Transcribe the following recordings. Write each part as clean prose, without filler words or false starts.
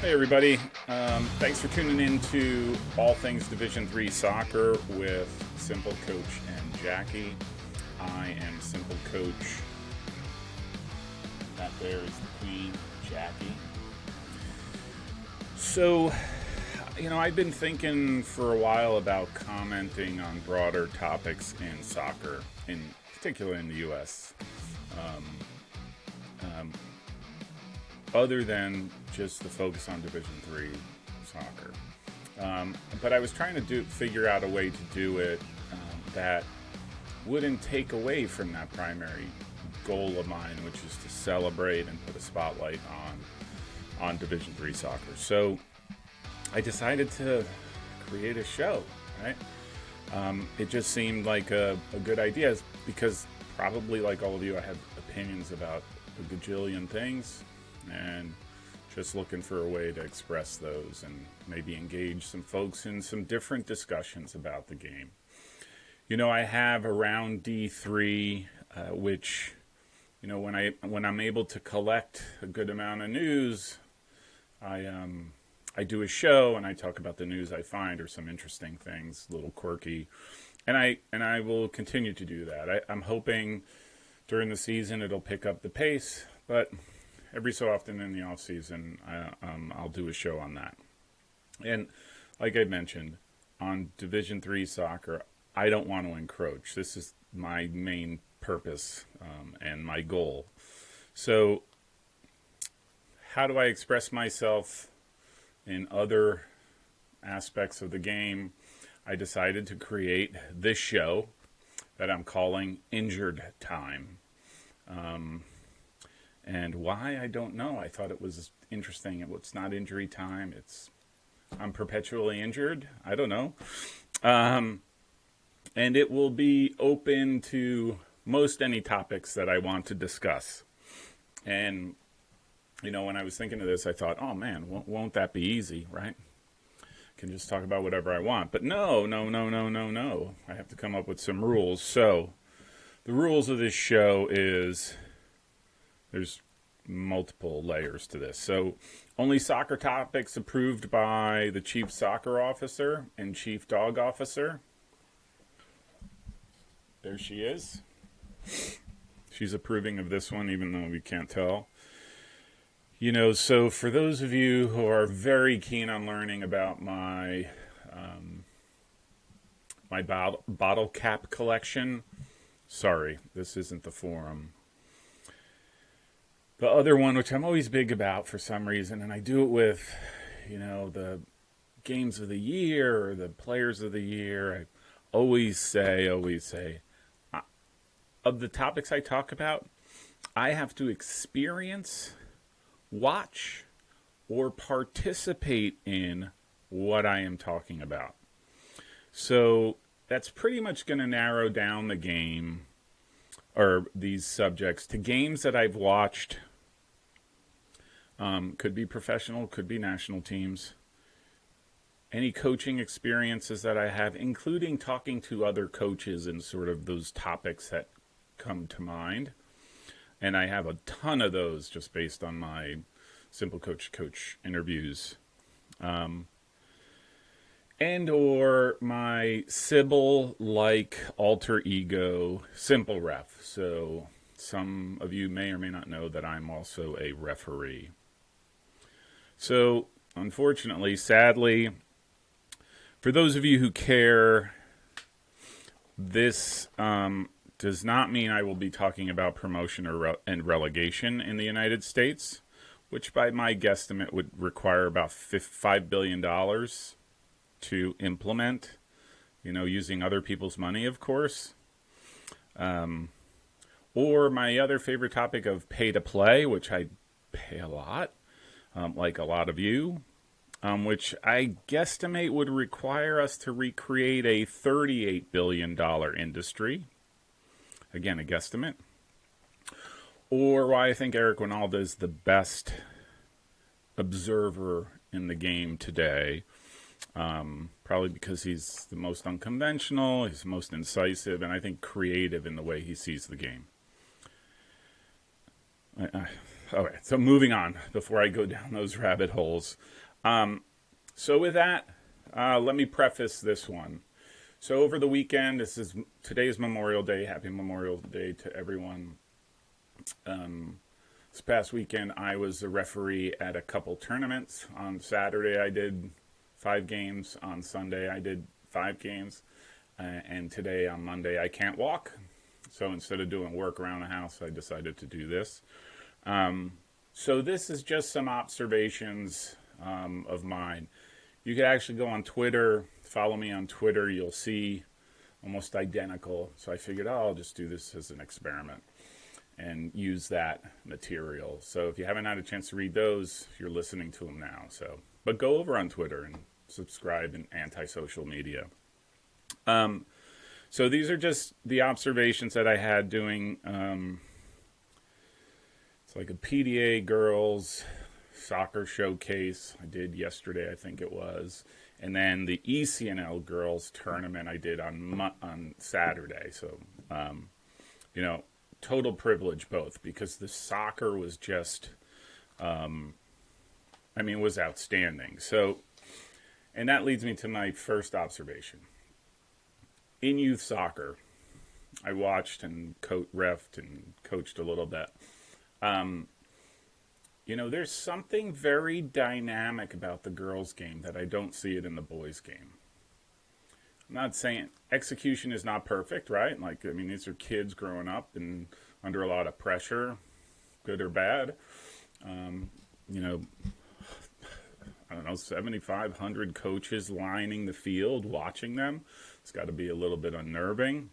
Hey everybody, thanks for tuning in to All Things Division III Soccer with Simple Coach and Jackie. I am Simple Coach. That there is the Queen, Jackie. So, I've been thinking for a while about commenting on broader topics in soccer, in particular in the U.S., other than just the focus on Division III soccer. But I was trying to figure out a way to do it that wouldn't take away from that primary goal of mine, which is to celebrate and put a spotlight on Division III soccer. So I decided to create a show, right? It just seemed like a good idea because probably like all of you, I have opinions about a gajillion things and just looking for a way to express those and maybe engage some folks in some different discussions about the game. I have around D3, which, when I'm able to collect a good amount of news, I do a show and I talk about the news I find or some interesting things, a little quirky, and I will continue to do that. I'm hoping during the season it'll pick up the pace, but every so often in the off season, I'll do a show on that. And like I mentioned, on Division III soccer, I don't want to encroach. This is my main purpose and my goal. So how do I express myself in other aspects of the game? I decided to create this show that I'm calling Injured Time. And why, I don't know. I thought it was interesting. It's not injury time. I'm perpetually injured. I don't know. And it will be open to most any topics that I want to discuss. And, when I was thinking of this, I thought, oh man, won't that be easy, right? I can just talk about whatever I want. But no. I have to come up with some rules. So the rules of this show is there's multiple layers to this. So only soccer topics approved by the chief soccer officer and chief dog officer. There she is. She's approving of this one, even though we can't tell. So for those of you who are very keen on learning about my bottle cap collection, sorry, this isn't the forum. The other one, which I'm always big about for some reason, and I do it with, the games of the year or the players of the year, I always say, of the topics I talk about, I have to experience, watch, or participate in what I am talking about. So that's pretty much going to narrow down the game or these subjects to games that I've watched. Could be professional, could be national teams. Any coaching experiences that I have, including talking to other coaches and sort of those topics that come to mind. And I have a ton of those just based on my Simple Coach interviews. And or my Sybil-like alter ego, Simple Ref. So some of you may or may not know that I'm also a referee. So, unfortunately, sadly, for those of you who care, this does not mean I will be talking about promotion and relegation in the United States, which by my guesstimate would require about $5 billion to implement, using other people's money, of course. Or my other favorite topic of pay to play, which I pay a lot. Like a lot of you, which I guesstimate would require us to recreate a $38 billion industry. Again, a guesstimate. Or why I think Eric Winalda is the best observer in the game today. Probably because he's the most unconventional, he's the most incisive, and I think creative in the way he sees the game. Okay, so moving on before I go down those rabbit holes. So with that, let me preface this one. So over the weekend, today's Memorial Day. Happy Memorial Day to everyone. This past weekend, I was a referee at a couple tournaments. On Saturday, I did 5 games. On Sunday, I did 5 games. And today, on Monday, I can't walk. So instead of doing work around the house, I decided to do this. So this is just some observations of mine. You can actually go on Twitter, follow me on Twitter. You'll see almost identical. So I figured, I'll just do this as an experiment and use that material. So if you haven't had a chance to read those, you're listening to them now. But go over on Twitter and subscribe in anti-social media. So these are just the observations that I had doing. It's like a PDA girls soccer showcase I did yesterday, I think it was. And then the ECNL girls tournament I did on Saturday. So, total privilege both, because the soccer was just, was outstanding. So, and that leads me to my first observation. In youth soccer, I watched and refed and coached a little bit. There's something very dynamic about the girls' game that I don't see it in the boys' game. I'm not saying execution is not perfect, right? These are kids growing up and under a lot of pressure, good or bad. I don't know, 7,500 coaches lining the field, watching them. It's got to be a little bit unnerving.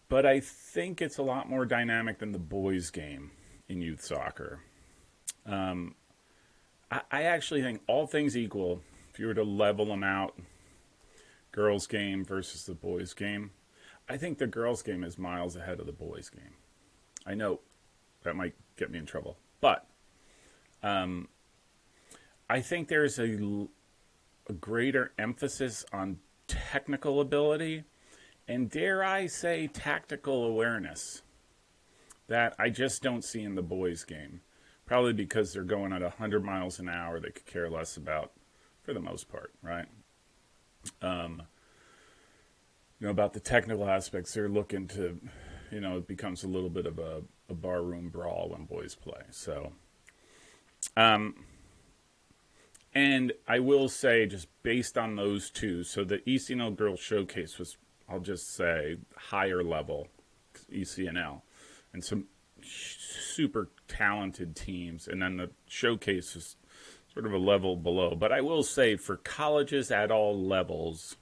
But I think it's a lot more dynamic than the boys' game in youth soccer. I actually think, all things equal, if you were to level them out, girls' game versus the boys' game, I think the girls' game is miles ahead of the boys' game. I know that might get me in trouble, but I think there's a greater emphasis on technical ability and, dare I say, tactical awareness that I just don't see in the boys' game. Probably because they're going at 100 miles an hour, they could care less about, for the most part, right? About the technical aspects, they're looking to, it becomes a little bit of a barroom brawl when boys play. So, and I will say, just based on those two, so the ECNL Girls Showcase was, I'll just say, higher level ECNL, and some super talented teams. And then the showcase is sort of a level below. But I will say, for colleges at all levels,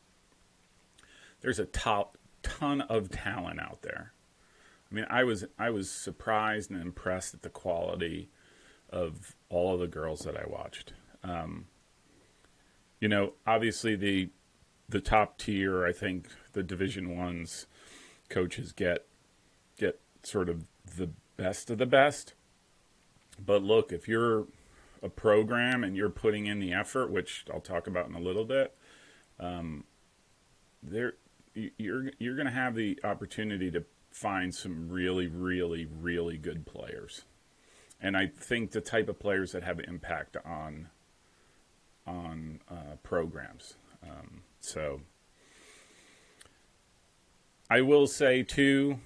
there's a ton of talent out there. I was surprised and impressed at the quality of all of the girls that I watched. Obviously the top tier, I think the Division I's coaches get sort of the best of the best. But look, if you're a program and you're putting in the effort, which I'll talk about in a little bit, you're going to have the opportunity to find some really, really, really good players. And I think the type of players that have impact on programs. So I will say too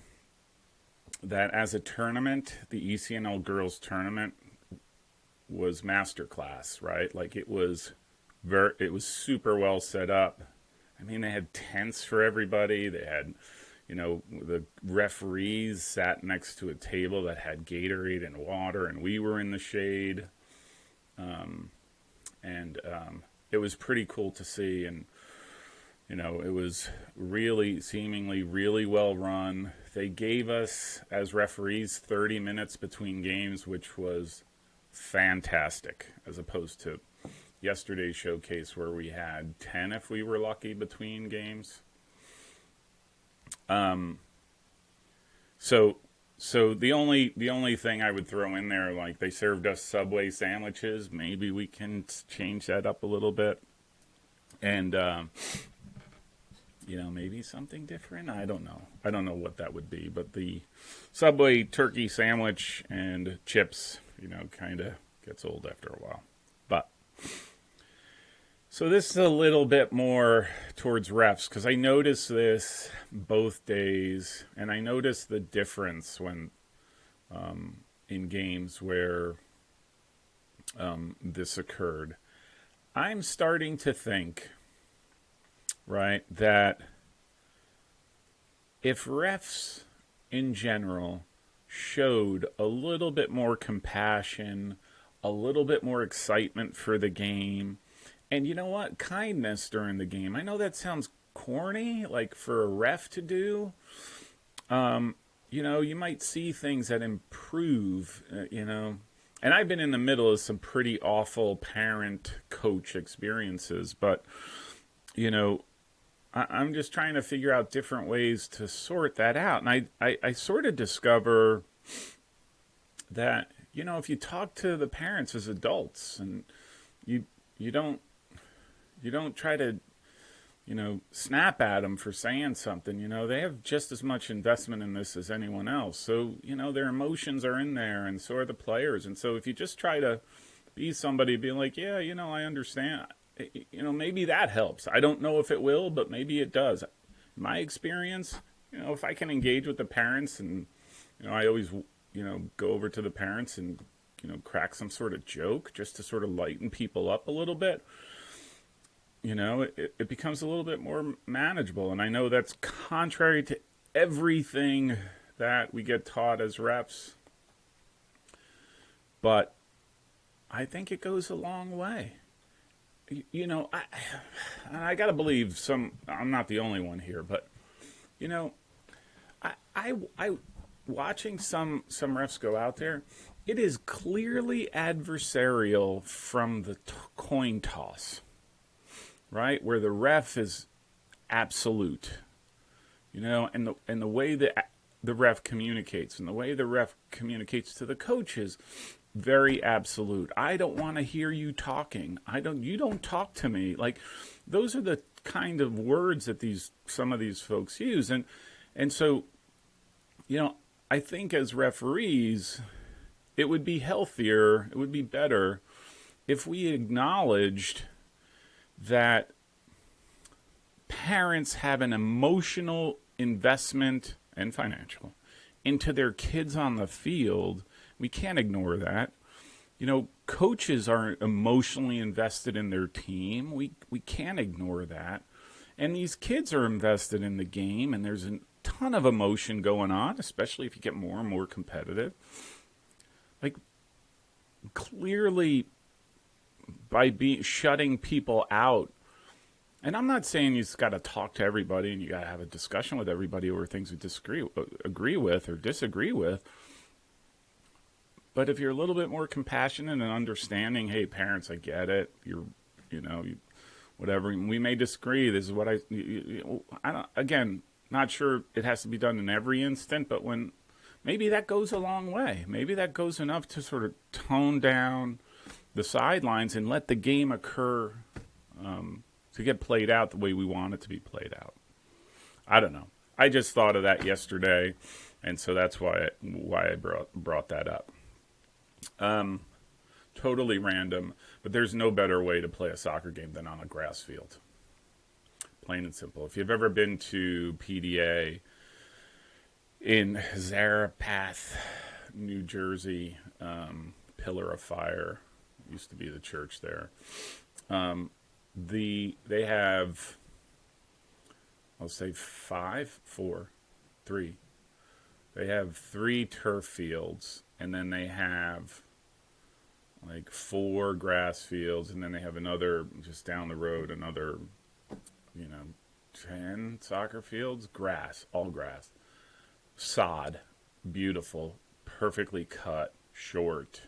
that as a tournament, the ECNL girls tournament was masterclass, right? It was super well set up. They had tents for everybody. They had, the referees sat next to a table that had Gatorade and water, and we were in the shade. It was pretty cool to see, and it was seemingly really well run. They gave us, as referees, 30 minutes between games, which was fantastic, as opposed to yesterday's showcase where we had 10 if we were lucky between games. So the only thing I would throw in there, they served us Subway sandwiches. Maybe we can change that up a little bit. And maybe something different. I don't know. I don't know what that would be. But the Subway turkey sandwich and chips, kind of gets old after a while. But so this is a little bit more towards refs, because I noticed this both days, and I noticed the difference when in games where this occurred. I'm starting to think, right, that if refs in general showed a little bit more compassion, a little bit more excitement for the game, and you know what, kindness during the game. I know that sounds corny, like for a ref to do. You might see things that improve, And I've been in the middle of some pretty awful parent-coach experiences, but, I'm just trying to figure out different ways to sort that out. And I sort of discover that, if you talk to the parents as adults and you don't try to, snap at them for saying something, they have just as much investment in this as anyone else. So, their emotions are in there, and so are the players. And so if you just try to be somebody, be like, yeah, I understand, maybe that helps. I don't know if it will, but maybe it does. In my experience, if I can engage with the parents, and, I always, go over to the parents and, crack some sort of joke just to sort of lighten people up a little bit. It becomes a little bit more manageable. And I know that's contrary to everything that we get taught as reps, but I think it goes a long way. I got to believe I'm not the only one here, but, I watching some refs go out there, it is clearly adversarial from the coin toss. Right, where the ref is absolute, and the way that the ref communicates, and the way the ref communicates to the coaches, very absolute. I don't want to hear you talking. You don't talk to me. Like, those are the kind of words that some of these folks use, and so, I think as referees, it would be healthier, it would be better if we acknowledged that parents have an emotional investment and financial into their kids on the field. We can't ignore that. Coaches are emotionally invested in their team. We can't ignore that. And these kids are invested in the game, and there's a ton of emotion going on, especially if you get more and more competitive. Like, clearly, by shutting people out. And I'm not saying you've got to talk to everybody and you got to have a discussion with everybody over things you agree with or disagree with. But if you're a little bit more compassionate and understanding, hey, parents, I get it. Whatever. We may disagree. This is what I don't, again, not sure it has to be done in every instant, but maybe that goes a long way. Maybe that goes enough to sort of tone down the sidelines and let the game occur to get played out the way we want it to be played out. I don't know. I just thought of that yesterday, and so that's why I brought that up. Totally random, but there's no better way to play a soccer game than on a grass field. Plain and simple. If you've ever been to PDA in Zarephath, New Jersey, Pillar of Fire, used to be the church there. They have, I'll say 3. They have 3 turf fields, and then they have like 4 grass fields, and then they have another just down the road, another 10 soccer fields, grass, all grass, sod, beautiful, perfectly cut, short.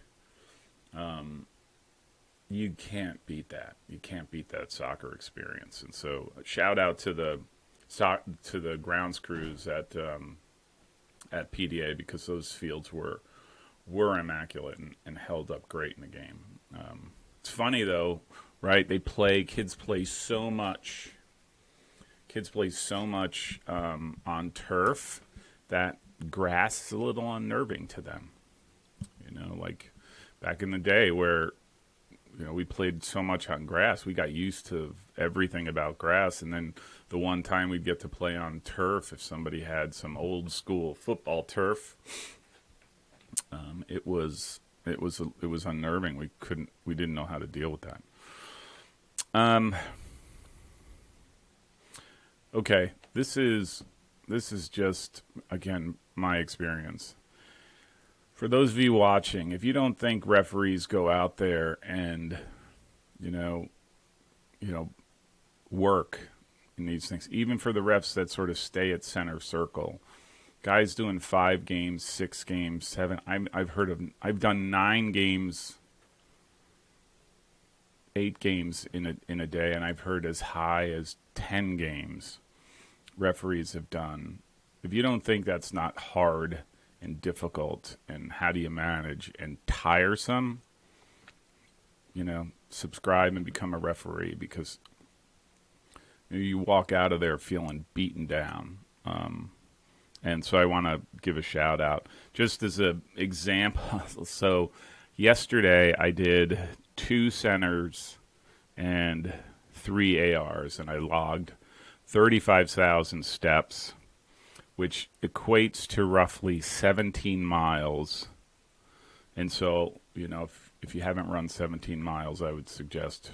You can't beat that. You can't beat that soccer experience. And so, shout out to the grounds crews at PDA, because those fields were immaculate and held up great in the game. It's funny though, right? Kids play so much. Kids play so much on turf that grass is a little unnerving to them. Like back in the day where we played so much on grass, we got used to everything about grass, and then the one time we'd get to play on turf, if somebody had some old school football turf, it was unnerving. We didn't know how to deal with that. Okay, this is just, again, my experience. For those of you watching, if you don't think referees go out there and work in these things, even for the refs that sort of stay at center circle, guys doing 5 games, 6 games, 7. I've done 9 games, 8 games in a day, and I've heard as high as 10 games referees have done. If you don't think that's not hard and difficult, and how do you manage, and tiresome, subscribe and become a referee, because you walk out of there feeling beaten down. And so I want to give a shout out just as an example. So yesterday I did 2 centers and 3 ARs, and I logged 35,000 steps, which equates to roughly 17 miles. And so, if you haven't run 17 miles, I would suggest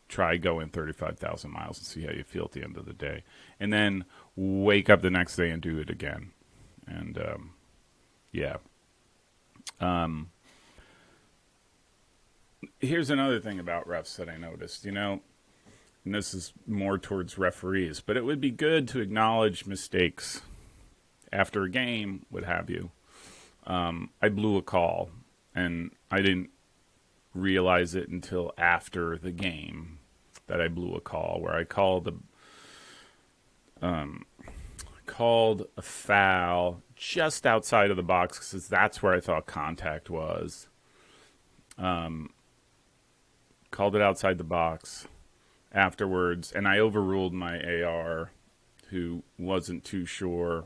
try going 35,000 miles and see how you feel at the end of the day. And then wake up the next day and do it again. And, here's another thing about refs that I noticed, and this is more towards referees, but it would be good to acknowledge mistakes after a game, what have you. I blew a call, and I didn't realize it until after the game that I blew a call, where I called a foul just outside of the box, because that's where I thought contact was. Called it outside the box afterwards, and I overruled my AR, who wasn't too sure.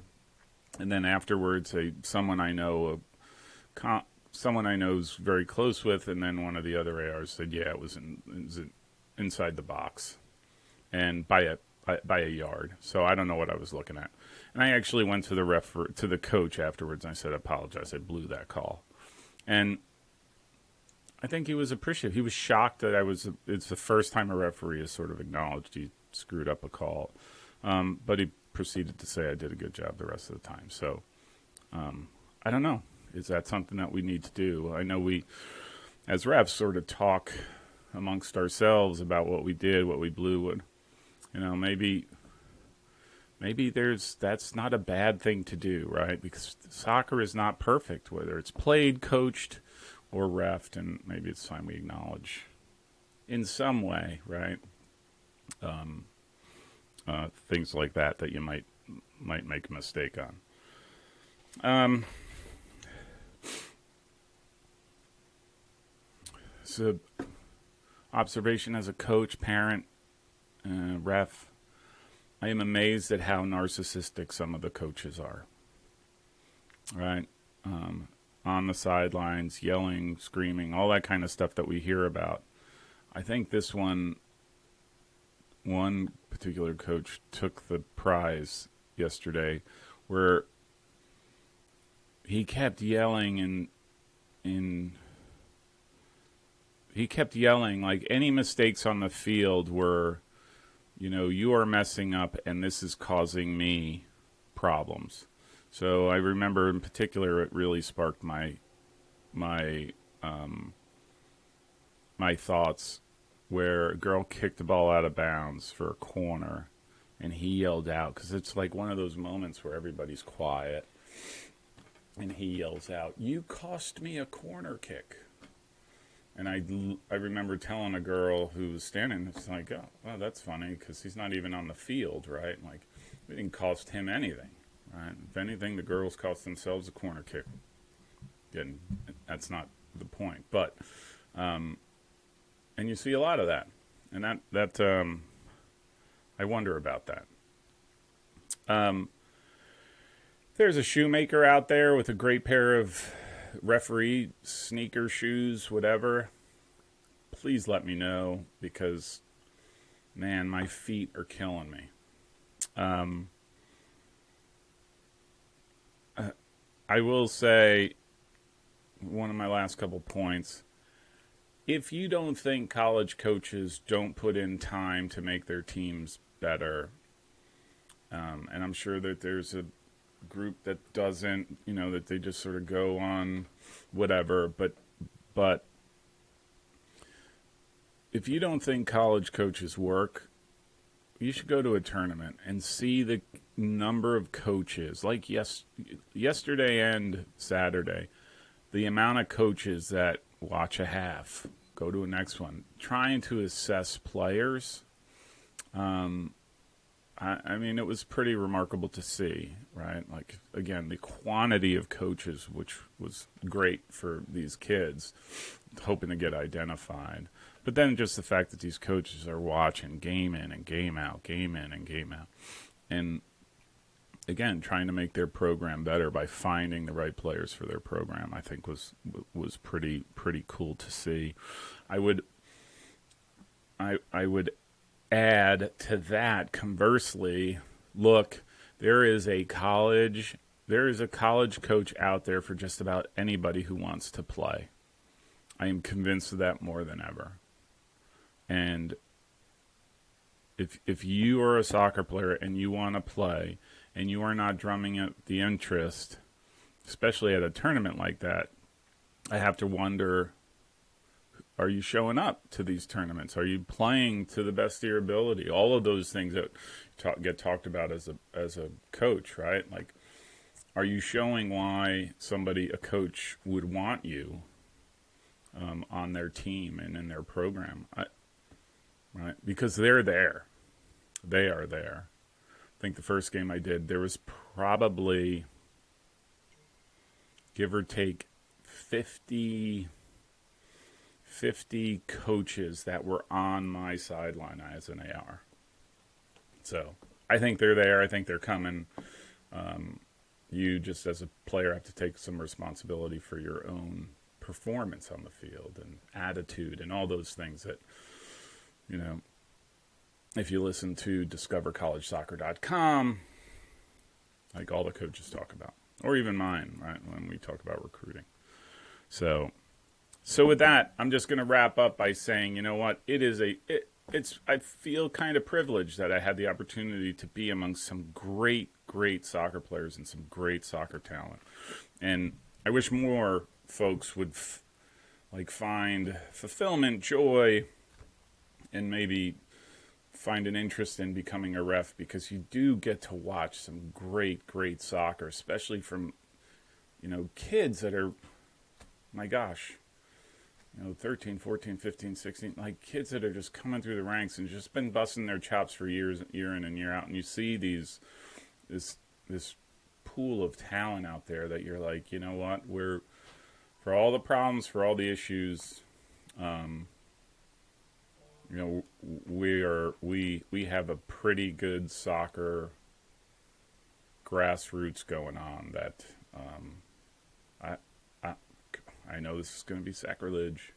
And then afterwards, someone I know's very close with, and then one of the other ARs said, yeah, it was inside the box, and by a yard. So I don't know what I was looking at. And I actually went to the coach afterwards, and I said, I apologize, I blew that call. And I think he was appreciative. He was shocked that it's the first time a referee has sort of acknowledged he screwed up a call. But he proceeded to say I did a good job the rest of the time. So I don't know. Is that something that we need to do? I know we, as refs, sort of talk amongst ourselves about what we did, what we blew. Maybe that's not a bad thing to do, right? Because soccer is not perfect, whether it's played, coached, or reffed, and maybe it's time we acknowledge in some way, right? Things like that you might make a mistake on. So, observation as a coach, parent, ref, I am amazed at how narcissistic some of the coaches are. Right? On the sidelines, yelling, screaming, all that kind of stuff that we hear about. I think this one particular coach took the prize yesterday, where he kept yelling like any mistakes on the field were, you are messing up and this is causing me problems. So I remember in particular, it really sparked my thoughts, where a girl kicked the ball out of bounds for a corner, and he yelled out, because it's like one of those moments where everybody's quiet, and he yells out, "You cost me a corner kick." And I remember telling a girl who was standing, it's like, oh, well, that's funny, because he's not even on the field, right? Like, we didn't cost him anything. Right? If anything, the girls cost themselves a corner kick. Again, that's not the point. But, and you see a lot of that. And that I wonder about that. There's a shoemaker out there with a great pair of referee sneaker shoes, whatever. Please let me know, because, man, my feet are killing me. I will say, one of my last couple points, if you don't think college coaches don't put in time to make their teams better, and I'm sure that there's a group that doesn't, that they just sort of go on whatever, but if you don't think college coaches work, you should go to a tournament and see the number of coaches, like yesterday and Saturday, the amount of coaches that watch a half, go to a next one, trying to assess players. I mean, it was pretty remarkable to see, right? Like, again, the quantity of coaches, which was great for these kids, hoping to get identified. But then just the fact that these coaches are watching game in and game out, game in and game out. And, again, trying to make their program better by finding the right players for their program, I think was pretty cool to see. I would add to that, conversely, look, there is a college coach out there for just about anybody who wants to play. I am convinced of that more than ever. And if you are a soccer player and you want to play and you are not drumming up the interest, especially at a tournament like that, I have to wonder, are you showing up to these tournaments? Are you playing to the best of your ability? All of those things that get talked about as a coach, right? Like, are you showing why a coach would want you on their team and in their program? Right? Because they're there. They are there. I think the first game I did, there was probably, give or take, 50 coaches that were on my sideline as an AR. So I think they're there. I think they're coming. You just as a player have to take some responsibility for your own performance on the field and attitude and all those things that, if you listen to discovercollegesoccer.com, like all the coaches talk about, or even mine, right, when we talk about recruiting. So with that, I'm just going to wrap up by saying, you know what, I feel kind of privileged that I had the opportunity to be among some great soccer players and some great soccer talent. And I wish more folks would find fulfillment, joy, and maybe find an interest in becoming a ref, because you do get to watch some great soccer, especially from, kids that are, my gosh, 13, 14, 15, 16, like kids that are just coming through the ranks and just been busting their chops for years, year in and year out. And you see this pool of talent out there that you're like, you know what, for all the problems, for all the issues, we have a pretty good soccer grassroots going on that, I know this is going to be sacrilege.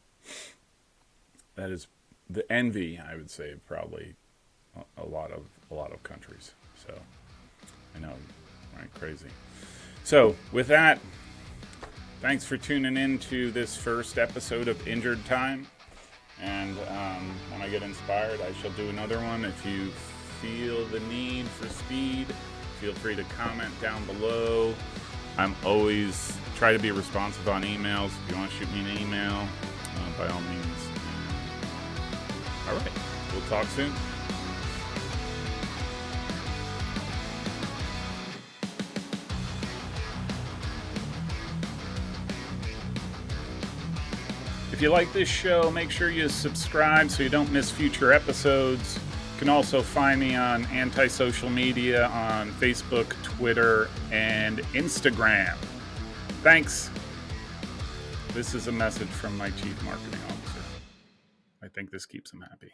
That is the envy, I would say, probably a lot of countries. So I know, right? Crazy. So with that, thanks for tuning in to this first episode of Injured Time. And when I get inspired, I shall do another one. If you feel the need for speed, feel free to comment down below. I'm always try to be responsive on emails. If you want to shoot me an email, by all means. All right, we'll talk soon. If you like this show, make sure you subscribe so you don't miss future episodes. You can also find me on anti-social media on Facebook, Twitter, and Instagram. Thanks. This is a message from my Chief Marketing Officer. I think this keeps him happy.